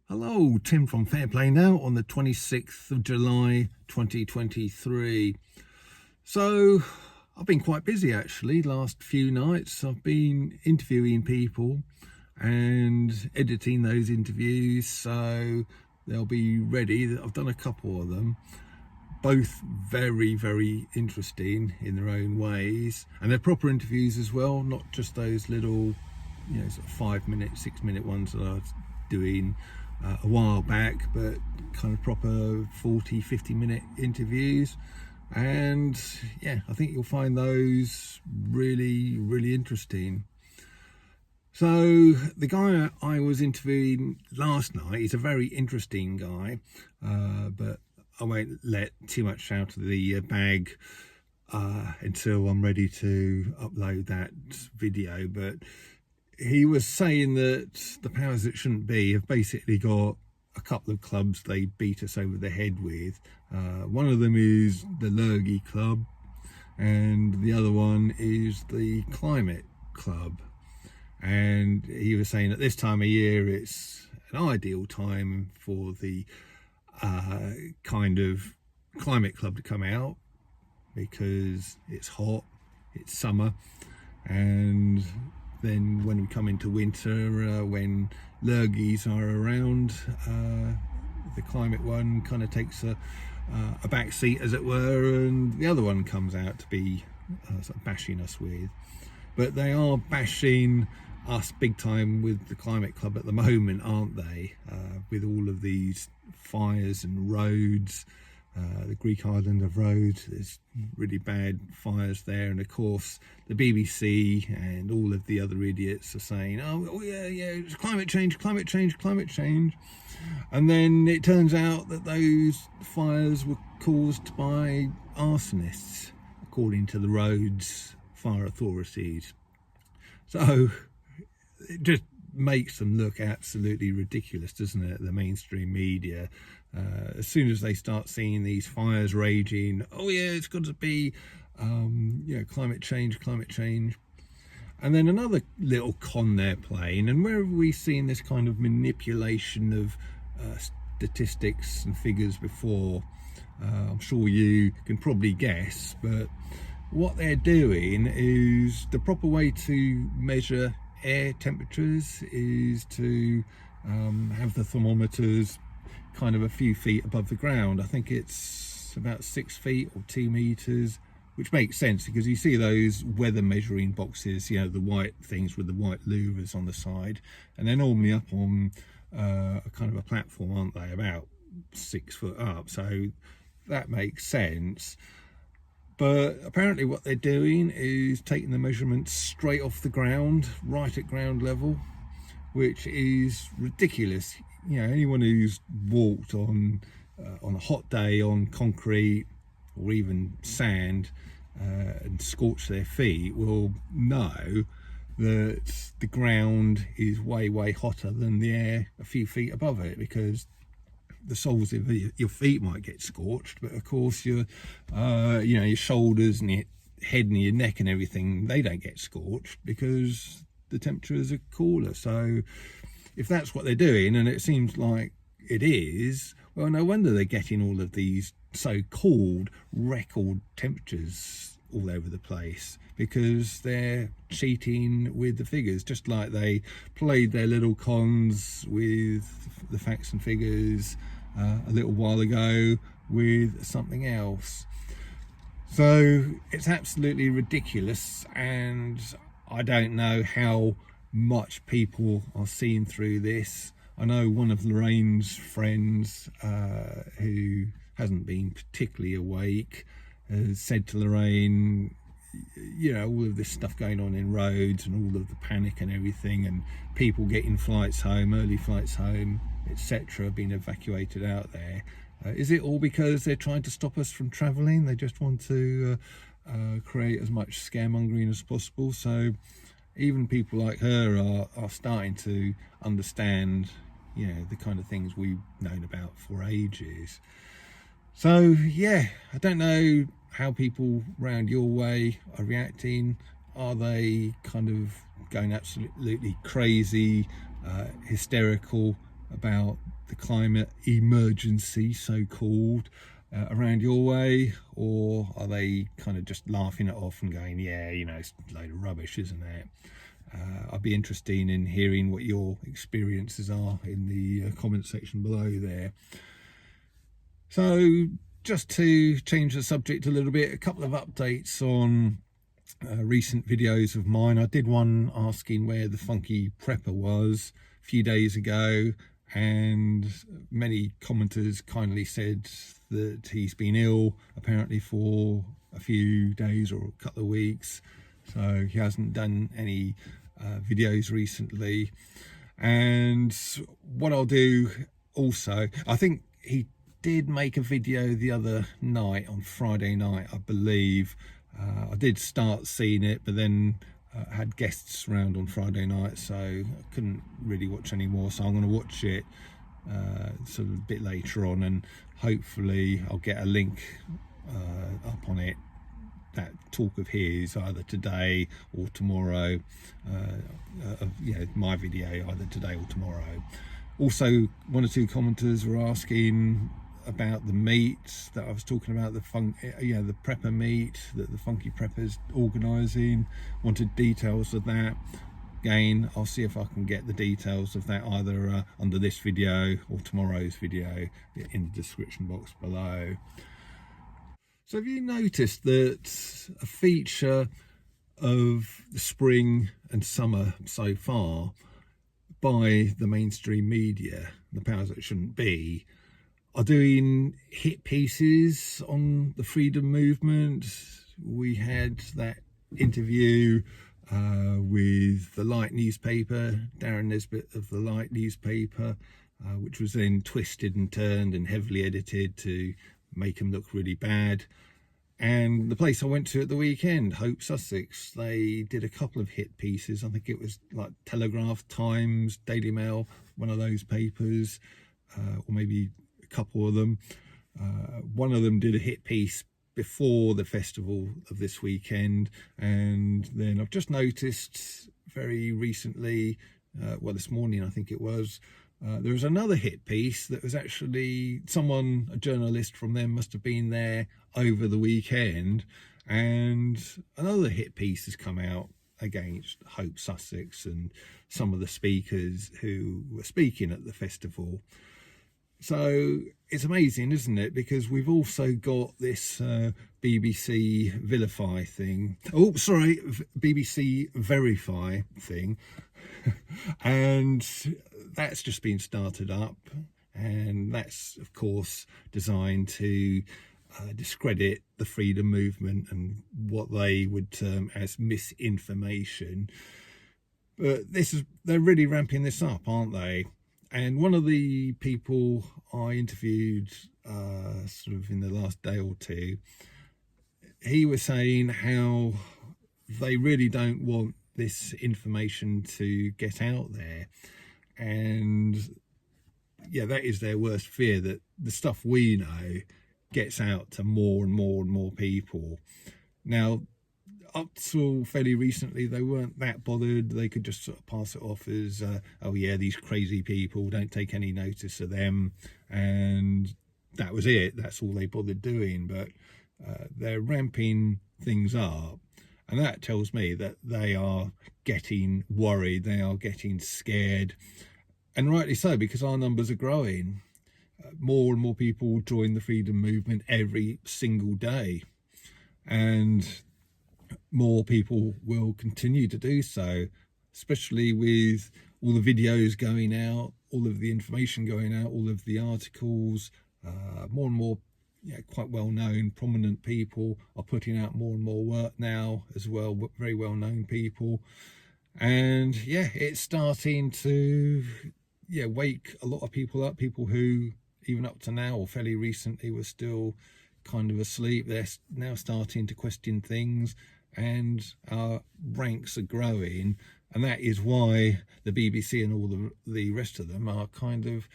Hello, Tim from Fairplay now on the 26th of July 2023. So I've been quite busy actually last few nights. I've been interviewing people and editing those interviews, so they'll be ready. I've done a couple of them, both very interesting in their own ways, and they're proper interviews as well, not just those little sort of 5 minute 6 minute ones that I was doing a while back, but kind of proper 40-50 minute interviews. And yeah, I think you'll find those really interesting. So the guy I was interviewing last night is a very interesting guy, but I won't let too much out of the bag until I'm ready to upload that video. But he was saying that the powers that shouldn't be have basically got a couple of clubs they beat us over the head with. One of them is the Lurgy Club, and the other one is the Climate Club. And he was saying at this time of year it's an ideal time for the kind of Climate Club to come out, because it's hot, it's summer, and then when we come into winter, when lurgies are around, the Climate one kind of takes a back seat, as it were, and the other one comes out to be sort of bashing us with. But they are bashing us big time with the Climate Club at the moment, aren't they? With all of these fires and roads, the Greek island of Rhodes, there's really bad fires there, and of course the BBC and all of the other idiots are saying, oh yeah, it's climate change, and then it turns out that those fires were caused by arsonists, according to the Rhodes fire authorities. So it just makes them look absolutely ridiculous, doesn't it? The mainstream media, as soon as they start seeing these fires raging, oh yeah, it's got to be climate change. And then another little con they're playing, and where have we seen this kind of manipulation of statistics and figures before? I'm sure you can probably guess, but what they're doing is, the proper way to measure air temperatures is to have the thermometers kind of a few feet above the ground. I think it's about 6 feet or 2 meters, which makes sense because you see those weather measuring boxes, the white things with the white louvers on the side, and they're normally up on a kind of a platform, aren't they, about 6 foot up, so that makes sense. But apparently what they're doing is taking the measurements straight off the ground, right at ground level, which is ridiculous. Anyone who's walked on a hot day on concrete or even sand and scorched their feet will know that the ground is way hotter than the air a few feet above it, because the soles of your feet might get scorched, but of course your shoulders and your head and your neck and everything, they don't get scorched because the temperatures are cooler. So if that's what they're doing, and it seems like it is, well, no wonder they're getting all of these so-called record temperatures all over the place, because they're cheating with the figures, just like they played their little cons with the facts and figures a little while ago with something else. So it's absolutely ridiculous, and I don't know how much people are seeing through this. I know one of Lorraine's friends who hasn't been particularly awake has said to Lorraine, all of this stuff going on in Rhodes and all of the panic and everything, and people getting flights home, early flights home, etc., being evacuated out there. Is it all because they're trying to stop us from travelling? They just want to create as much scaremongering as possible. So even people like her are starting to understand, the kind of things we've known about for ages. So yeah, I don't know how people round your way are reacting. Are they kind of going absolutely crazy, hysterical about the climate emergency, so-called, around your way, or are they kind of just laughing it off and going, yeah, you know, it's a load of rubbish, isn't it? I'd be interested in hearing what your experiences are in the comment section below there. So just to change the subject a little bit, a couple of updates on recent videos of mine. I did one asking where the Funky Prepper was a few days ago, and many commenters kindly said that he's been ill apparently for a few days or a couple of weeks, so he hasn't done any videos recently. And what I'll do also, I think he did make a video the other night, on Friday night I believe. I did start seeing it, but then had guests around on Friday night, so I couldn't really watch anymore, so I'm going to watch it sort of a bit later on, and hopefully I'll get a link up on it, that talk of his, either today or tomorrow, my video either today or tomorrow. Also, one or two commenters were asking about the meet that I was talking about, the prepper meet that the Funky Preppers organising, wanted details of that. Again, I'll see if I can get the details of that either under this video or tomorrow's video in the description box below. So have you noticed that a feature of the spring and summer so far by the mainstream media, the powers that shouldn't be, are doing hit pieces on the freedom movement? We had that interview with the Light newspaper, Darren Nesbitt of the Light newspaper, which was then twisted and turned and heavily edited to make him look really bad. And the place I went to at the weekend, Hope Sussex, they did a couple of hit pieces. I think it was like Telegraph, Times, Daily Mail, one of those papers, or maybe a couple of them. One of them did a hit piece before the festival of this weekend, and then I've just noticed very recently, well, this morning I think it was, there was another hit piece that was actually someone, a journalist from them, must have been there over the weekend, and another hit piece has come out against Hope Sussex and some of the speakers who were speaking at the festival. So it's amazing, isn't it? Because we've also got this BBC Vilify thing. Oh, sorry, BBC Verify thing. And that's just been started up. And that's, of course, designed to discredit the freedom movement and what they would term as misinformation. But they're really ramping this up, aren't they? And one of the people I interviewed sort of in the last day or two, he was saying how they really don't want this information to get out there. And yeah, that is their worst fear, that the stuff we know gets out to more and more and more people. Now, up till fairly recently, they weren't that bothered. They could just sort of pass it off as, oh yeah, these crazy people, don't take any notice of them. And that was it. That's all they bothered doing. But they're ramping things up. And that tells me that they are getting worried. They are getting scared. And rightly so, because our numbers are growing. More and more people join the freedom movement every single day. And more people will continue to do so, especially with all the videos going out, all of the information going out, all of the articles. More and more quite well-known, prominent people are putting out more and more work now as well, very well-known people. And yeah, it's starting to wake a lot of people up, people who even up to now or fairly recently were still kind of asleep. They're now starting to question things, and our ranks are growing. And that is why the BBC and all the rest of them are kind of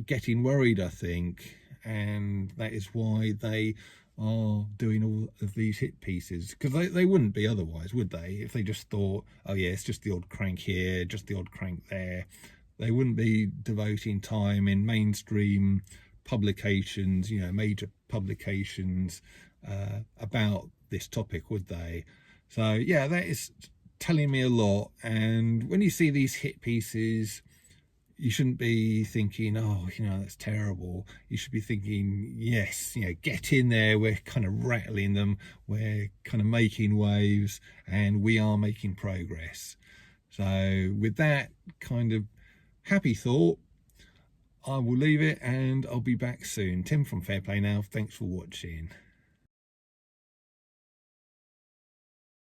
getting worried, I think. And that is why they are doing all of these hit pieces, because they wouldn't be otherwise, would they? If they just thought, oh yeah, it's just the odd crank here, just the odd crank there. they wouldn't be devoting time in mainstream publications, major publications about this topic, would they? So yeah, that is telling me a lot. And when you see these hit pieces, you shouldn't be thinking, oh, that's terrible. You should be thinking, yes, get in there. We're kind of rattling them. We're kind of making waves, and we are making progress. So with that kind of happy thought, I will leave it, and I'll be back soon. Tim from Fair Play Now. Thanks for watching.